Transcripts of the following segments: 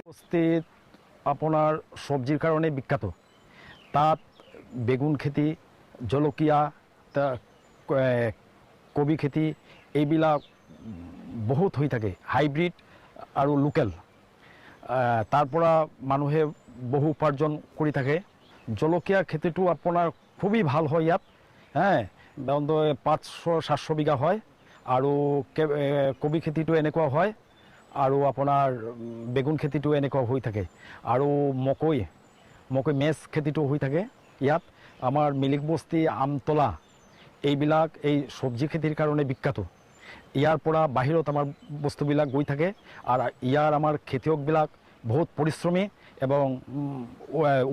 উপস্থিত আপনার সবজির কারণে বিখ্যাত তাত বেগুন খেতি জলকীয়া কবি খেতি এইবিলাক বহুত হৈ থাকে হাইব্রিড আৰু লোকেল তাৰপৰা মানুহে বহু উপাৰ্জন কৰি থাকে জলকীয়া খেতিটো আপোনাৰ খুবই ভাল হয় ইয়াত হ্যাঁ 500-700 বিঘা হয় আৰু কবি খেতিটো এনেকুৱা হয় আৰু আপোনাৰ বেগুন খেতিটো এনেকুৱা হৈ থাকে আৰু মকই মেজ খেতিটো হৈ থাকে ইয়াত আমাৰ মিলিক বস্তি আমতলা এইবিলাক এই সবজি খেতিৰ কাৰণে বিখ্যাত ইয়াৰ পৰা বাহিৰত আমাৰ বস্তুবিলাক গৈ থাকে আৰু ইয়াৰ আমাৰ খেতিয়কবিলাক বহুত পৰিশ্ৰমী এবং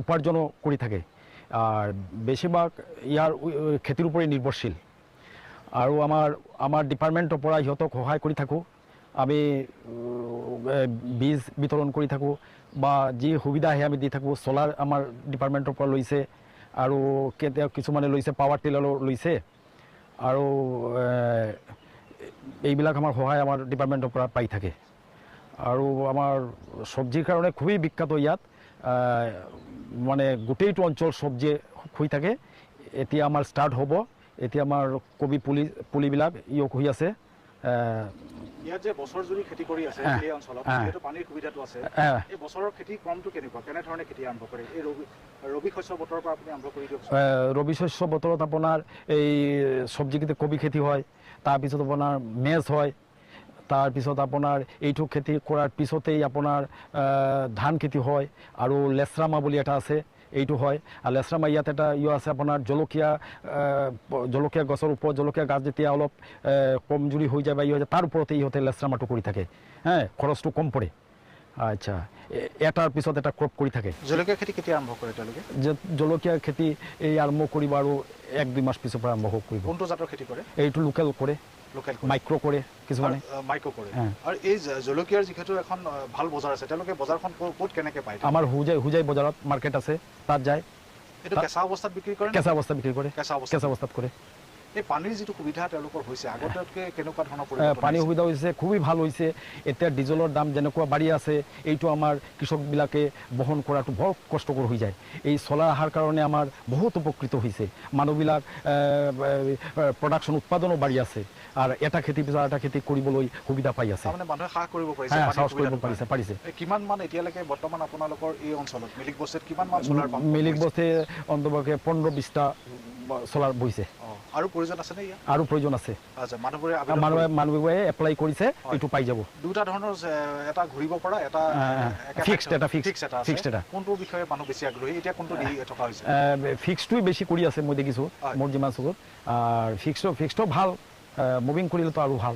উপাৰ্জনো কৰি থাকে আৰ বেশিৰভাগ ইয়াৰ খেতিৰ উপৰে নিৰ্ভৰশীল আৰ আমাৰ ডিপাৰ্টমেন্টৰ পৰা ইহঁতক সহায় কৰি থাকোঁ আমি বীজ বিতৰণ কৰি থাকোঁ বা যি সুবিধা আহে আমি দি থাকোঁ সোলাৰ আমাৰ ডিপাৰ্টমেন্টৰ পৰা লৈছে আৰু কিছুমানে লৈছে পাৱাৰ টিলাৰো লৈছে আৰু এইবিলাক আমাৰ সহায় আমাৰ ডিপাৰ্টমেন্টৰ পৰা পাই থাকে আৰু আমাৰ সবজিৰ কাৰণে খুবই বিখ্যাত ইয়াত মানে গোটেইটো অঞ্চল সবজি হৈ থাকে এতিয়া আমাৰ স্টাৰ্ট হ'ব এতিয়া আমাৰ কবি পুলিবিলাক ইয়ক হৈ আছে ইয়াত যে বছৰ জুৰি খেতি কৰি আছে এই অঞ্চলত যেটো পানীৰ সুবিধাটো আছে এই বছৰৰ খেতি কমটো কেনেকুৱা কেনে ধৰণে খেতি আৰম্ভ কৰে এই ৰবি শস্য বতৰৰ পৰা আপুনি আৰম্ভ কৰি দিয়ক ৰবি শস্য বতৰত আপোনাৰ এই সবজি খেতি কবি খেতি হয় তাৰ পিছত আপোনাৰ মেজ হয় তাৰ পিছত আপোনাৰ এইটো খেতি কৰাৰ পিছতেই আপোনাৰ ধান খেতি হয় আৰু লেছৰামা বুলি এটা আছে এইটো হয় আৰু লেছৰামা ইয়াত এটা আছে আপোনাৰ জলকীয়া গছৰ ওপৰত জলকীয়া গাছ যেতিয়া অলপ কমজুৰি হৈ যায় বা হৈ যায় তাৰ ওপৰতে ইহঁতে লেছৰামাটো কৰি থাকে হ্যাঁ খৰচটো কম পৰে আচ্ছা এটাৰ পিছত এটা ক্ৰপ কৰি থাকে জলকীয়া খেতি কেতিয়া আৰম্ভ কৰে তেওঁলোকে জলকীয়া খেতি এই আৰম্ভ কৰিব আৰু 1-2 মাস পিছৰ পৰা আৰম্ভ কৰিব কোনটো জাতৰ খেতি কৰে এইটো লোকেল কৰে মাইক্ৰো কৰে কিছুমানে মাইক্ৰো কৰে আৰু এই জলকীয়াৰ যিহেতু এখন ভাল বজাৰ আছে তেওঁলোকে বজাৰখন ক'ত কেনেকৈ পায় আমাৰ হুজাই বজাৰত মাৰ্কেট আছে তাত যায় এইটো কেঁচা অৱস্থাত বিক্ৰী কৰে কেঁচা অৱস্থাত বিক্ৰী কৰে কেঁচা অৱস্থাত কৰে এই পানীৰ যিটো সুবিধা তেওঁলোকৰ হৈছে আগতকৈ কেনেকুৱা ধৰণৰ পানীৰ সুবিধা হৈছে খুবই ভাল হৈছে এতিয়া ডিজেলৰ দাম যেনেকুৱা বাঢ়ি আছে এইটো আমাৰ কৃষকবিলাকে বহন কৰাটো বৰ কষ্টকৰ হৈ যায় এই চলাৰ অহাৰ কাৰণে আমাৰ বহুত উপকৃত হৈছে মানুহবিলাক প্ৰডাকশ্যন উৎপাদনো বাঢ়ি আছে আৰু এটা খেতি পিছত এটা খেতি কৰিবলৈ সুবিধা পাই আছে মানে মানুহে সাহ কৰিব পাৰিছে কিমান মান এতিয়ালৈকে বৰ্তমান আপোনালোকৰ এই অঞ্চলত মিলিক বস্তিত কিমান মান চলাৰ পাম্প মিলিক বস্তি অন্ততঃ 15-20টা চলাৰ বহিছে আৰু প্ৰয়োজন আছে নে আৰু প্ৰয়োজন আছে আচ্ছা মানুহবোৰে এপ্লাই কৰিছে এইটো পাই যাব দুটা ধৰণৰ এটা ঘূৰিব পৰা এটা ফিক্সড এটা কোনটো বিষয়ে মানুহ বেছি আগ্ৰহী এতিয়া কোনটো দি থকা হৈছে ফিক্সডটোই বেছি কৰি আছে মই দেখিছোঁ মোৰ যিমান চকুত আৰু ফিক্সটো ভাল মুভিং কৰিলেতো আৰু ভাল